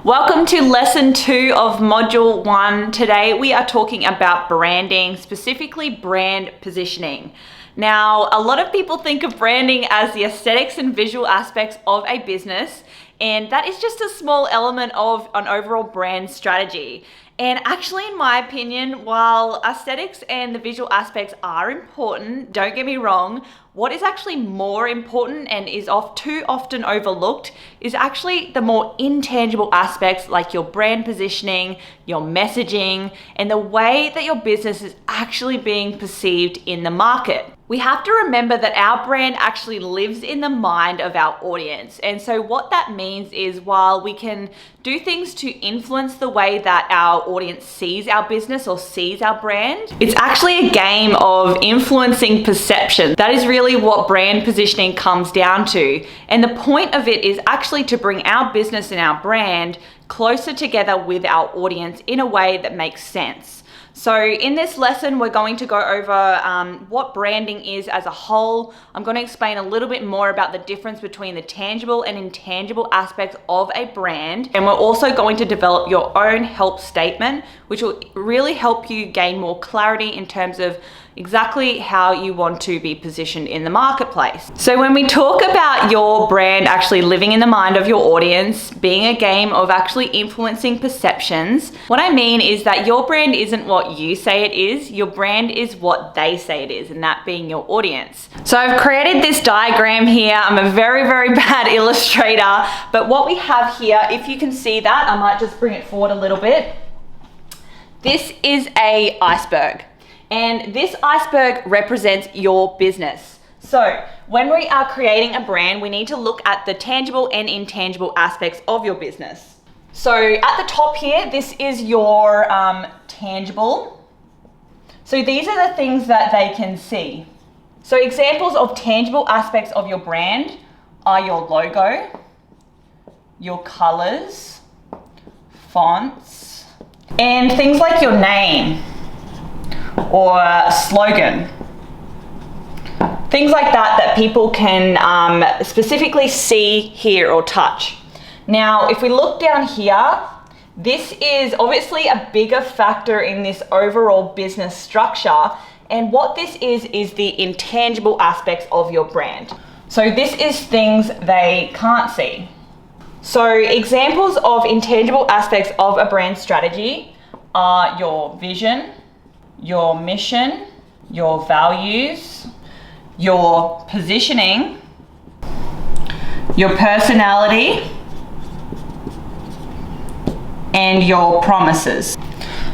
Welcome to lesson 2 of module 1. Today we are talking about branding, specifically brand positioning. Now, a lot of people think of branding as the aesthetics and visual aspects of a business, and that is just a small element of an overall brand strategy. And actually, in my opinion, while aesthetics and the visual aspects are important, don't get me wrong, what is actually more important and is too often overlooked is actually the more intangible aspects like your brand positioning, your messaging, and the way that your business is actually being perceived in the market. We have to remember that our brand actually lives in the mind of our audience. And so what that means is while we can do things to influence the way that our audience sees our business or sees our brand, it's actually a game of influencing perception. That is really what brand positioning comes down to. And the point of it is actually to bring our business and our brand closer together with our audience in a way that makes sense. So in this lesson, we're going to go over what branding is as a whole. I'm going to explain a little bit more about the difference between the tangible and intangible aspects of a brand. And we're also going to develop your own help statement, which will really help you gain more clarity in terms of exactly how you want to be positioned in the marketplace. So when we talk about your brand actually living in the mind of your audience, being a game of actually influencing perceptions, what I mean is that your brand isn't what you say it is, your brand is what they say it is, and that being your audience. So I've created this diagram here. I'm a very, very bad illustrator, but what we have here, if you can see that, I might just bring it forward a little bit. This is an iceberg. And this iceberg represents your business. So when we are creating a brand, we need to look at the tangible and intangible aspects of your business. So at the top here, this is your tangible. So these are the things that they can see. So examples of tangible aspects of your brand are your logo, your colors, fonts, and things like your name or slogan. Things like that people can specifically see, hear, or touch. Now, if we look down here, this is obviously a bigger factor in this overall business structure. And what this is the intangible aspects of your brand. So this is things they can't see. So examples of intangible aspects of a brand strategy are your vision, your mission, your values, your positioning, your personality, and your promises.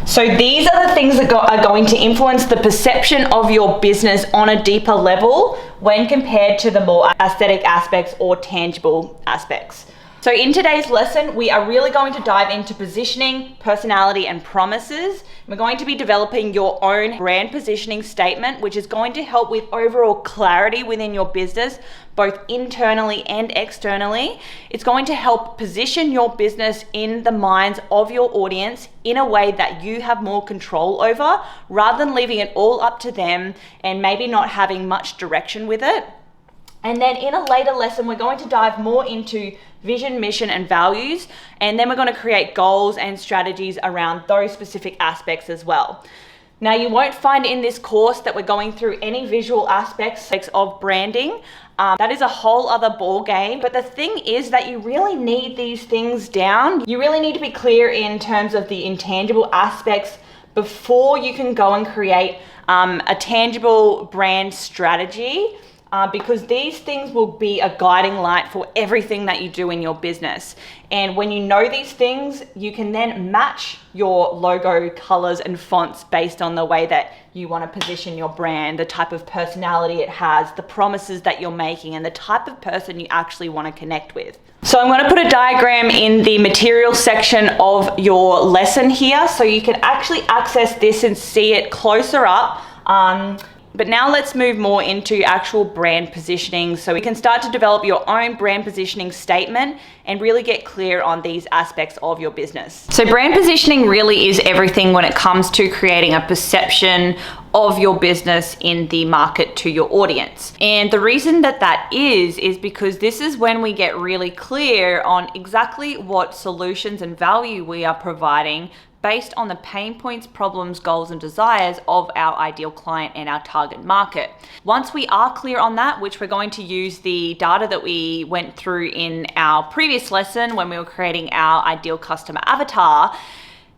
So these are the things that are going to influence the perception of your business on a deeper level when compared to the more aesthetic aspects or tangible aspects. So in today's lesson, we are really going to dive into positioning, personality, and promises. We're going to be developing your own brand positioning statement, which is going to help with overall clarity within your business, both internally and externally. It's going to help position your business in the minds of your audience in a way that you have more control over, rather than leaving it all up to them and maybe not having much direction with it. And then in a later lesson, we're going to dive more into vision, mission, and values. And then we're going to create goals and strategies around those specific aspects as well. Now, you won't find in this course that we're going through any visual aspects of branding. That is a whole other ball game. But the thing is that you really need these things down. You really need to be clear in terms of the intangible aspects before you can go and create a tangible brand strategy. Because these things will be a guiding light for everything that you do in your business. And when you know these things, you can then match your logo, colors, and fonts based on the way that you want to position your brand, the type of personality it has, the promises that you're making, and the type of person you actually want to connect with. So I'm going to put a diagram in the material section of your lesson here so you can actually access this and see it closer up. But now let's move more into actual brand positioning so we can start to develop your own brand positioning statement and really get clear on these aspects of your business. So brand positioning really is everything when it comes to creating a perception of your business in the market to your audience. And the reason that is because this is when we get really clear on exactly what solutions and value we are providing based on the pain points, problems, goals, and desires of our ideal client and our target market. Once we are clear on that, which we're going to use the data that we went through in our previous lesson when we were creating our ideal customer avatar,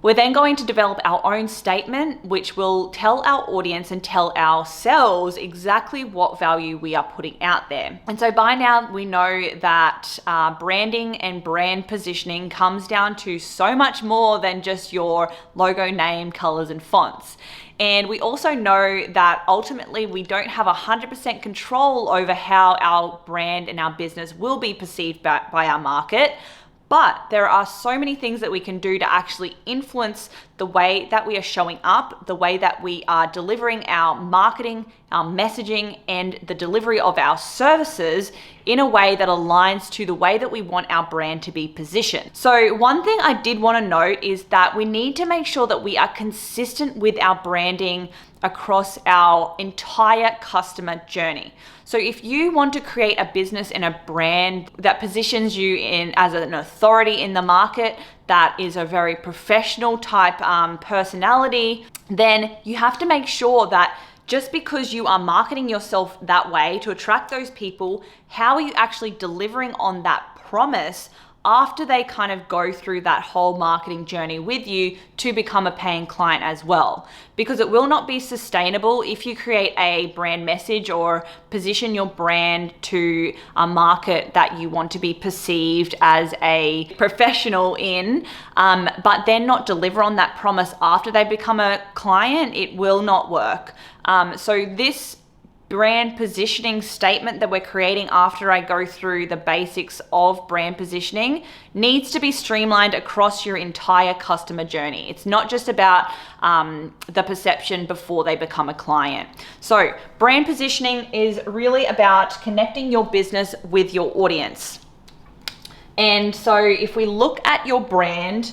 we're then going to develop our own statement, which will tell our audience and tell ourselves exactly what value we are putting out there. And so by now we know that branding and brand positioning comes down to so much more than just your logo, name, colors, and fonts. And we also know that ultimately we don't have 100% control over how our brand and our business will be perceived by our market. But there are so many things that we can do to actually influence the way that we are showing up, the way that we are delivering our marketing, our messaging, and the delivery of our services in a way that aligns to the way that we want our brand to be positioned. So one thing I did want to note is that we need to make sure that we are consistent with our branding across our entire customer journey. So if you want to create a business and a brand that positions you in as an authority in the market, that is a very professional type personality, then you have to make sure that just because you are marketing yourself that way to attract those people, how are you actually delivering on that promise after they kind of go through that whole marketing journey with you to become a paying client as well? Because it will not be sustainable if you create a brand message or position your brand to a market that you want to be perceived as a professional in, but then not deliver on that promise after they become a client. It will not work. So this brand positioning statement that we're creating after I go through the basics of brand positioning needs to be streamlined across your entire customer journey. It's not just about the perception before they become a client. So brand positioning is really about connecting your business with your audience. And so if we look at your brand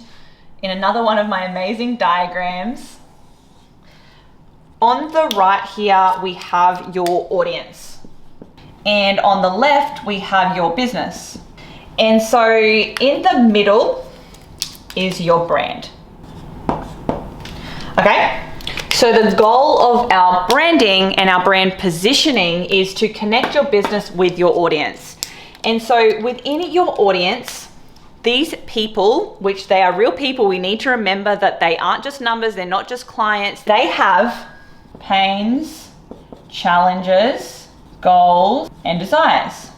in another one of my amazing diagrams, on the right here, we have your audience. And on the left, we have your business. And so in the middle is your brand. Okay? So the goal of our branding and our brand positioning is to connect your business with your audience. And so within your audience, these people, which they are real people, we need to remember that they aren't just numbers, they're not just clients. They have pains, challenges, goals, and desires.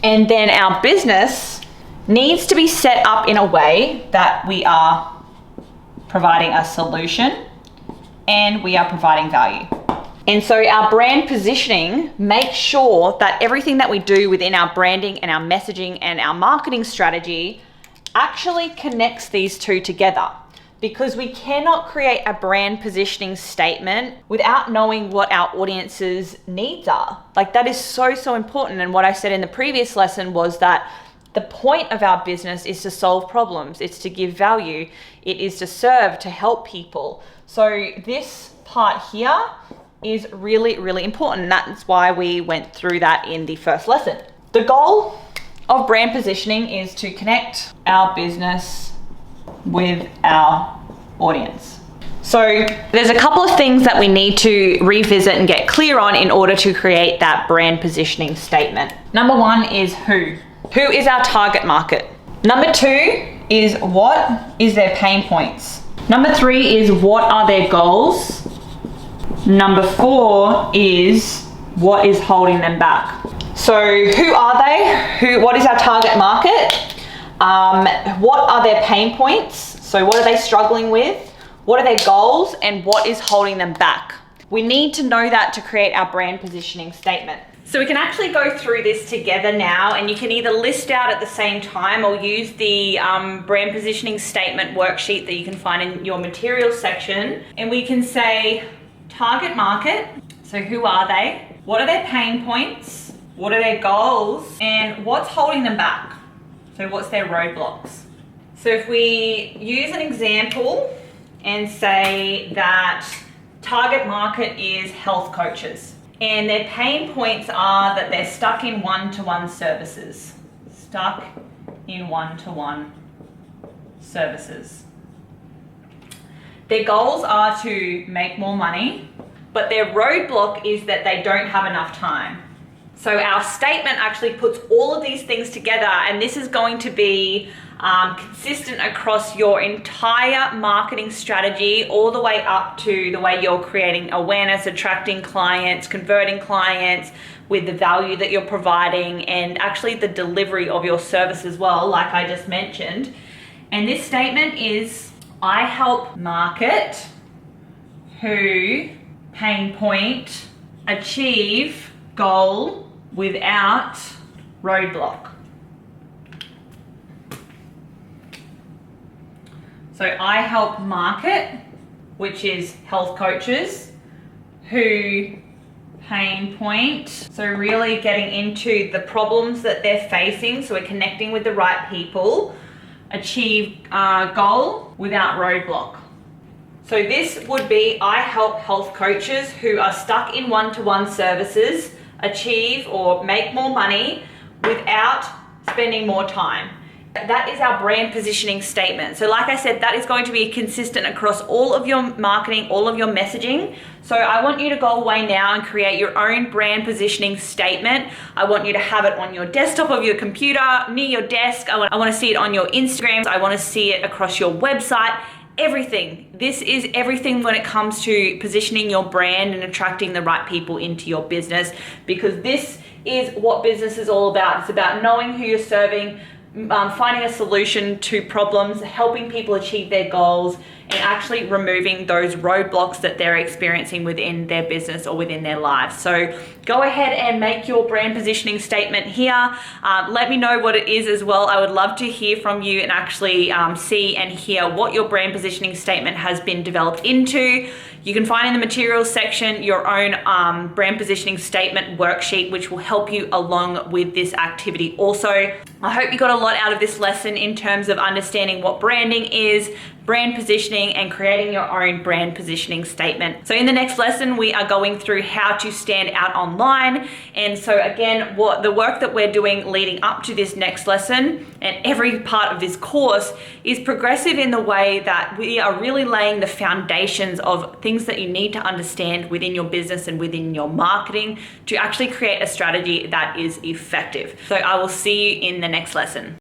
And then our business needs to be set up in a way that we are providing a solution and we are providing value. And so our brand positioning makes sure that everything that we do within our branding and our messaging and our marketing strategy actually connects these two together. Because we cannot create a brand positioning statement without knowing what our audience's needs are. Like, that is so important. And what I said in the previous lesson was that the point of our business is to solve problems. It's to give value. It is to serve, to help people. So this part here is really important. That's why we went through that in the first lesson. The goal of brand positioning is to connect our business with our audience. So there's a couple of things that we need to revisit and get clear on in order to create that brand positioning statement. Number one is who. Who is our target market? Number two is what is their pain points? Number three is what are their goals? Number four is what is holding them back. So who are they? What is our target market? What are their pain points? So what are they struggling with? What are their goals? And what is holding them back? We need to know that to create our brand positioning statement. So we can actually go through this together now, and you can either list out at the same time or use the brand positioning statement worksheet that you can find in your materials section. And we can say target market. So who are they? What are their pain points? What are their goals? And what's holding them back? So what's their roadblocks? So if we use an example and say that target market is health coaches and their pain points are that they're stuck in one-to-one services. Stuck in one-to-one services. Their goals are to make more money, but their roadblock is that they don't have enough time. So our statement actually puts all of these things together, and this is going to be consistent across your entire marketing strategy, all the way up to the way you're creating awareness, attracting clients, converting clients with the value that you're providing, and actually the delivery of your service as well, like I just mentioned. And this statement is, I help market who pain point achieve goal without roadblock. So I help market, which is health coaches, who pain point. So really getting into the problems that they're facing. So we're connecting with the right people, achieve goal without roadblock. So this would be, I help health coaches who are stuck in one-to-one services achieve or make more money without spending more time. That is our brand positioning statement. So like I said, that is going to be consistent across all of your marketing, all of your messaging. So I want you to go away now and create your own brand positioning statement. I want you to have it on your desktop of your computer, near your desk. I want to see it on your Instagram. I want to see it across your website. Everything. This is everything when it comes to positioning your brand and attracting the right people into your business, because this is what business is all about. It's about knowing who you're serving, finding a solution to problems, helping people achieve their goals, and actually removing those roadblocks that they're experiencing within their business or within their lives. So go ahead and make your brand positioning statement here. Let me know what it is as well. I would love to hear from you and actually see and hear what your brand positioning statement has been developed into. You can find in the materials section your own brand positioning statement worksheet, which will help you along with this activity. Also, I hope you got a lot out of this lesson in terms of understanding what branding is, brand positioning, and creating your own brand positioning statement. So in the next lesson, we are going through how to stand out online. And so again, what the work that we're doing leading up to this next lesson and every part of this course is progressive in the way that we are really laying the foundations of things that you need to understand within your business and within your marketing to actually create a strategy that is effective. So I will see you in the next lesson.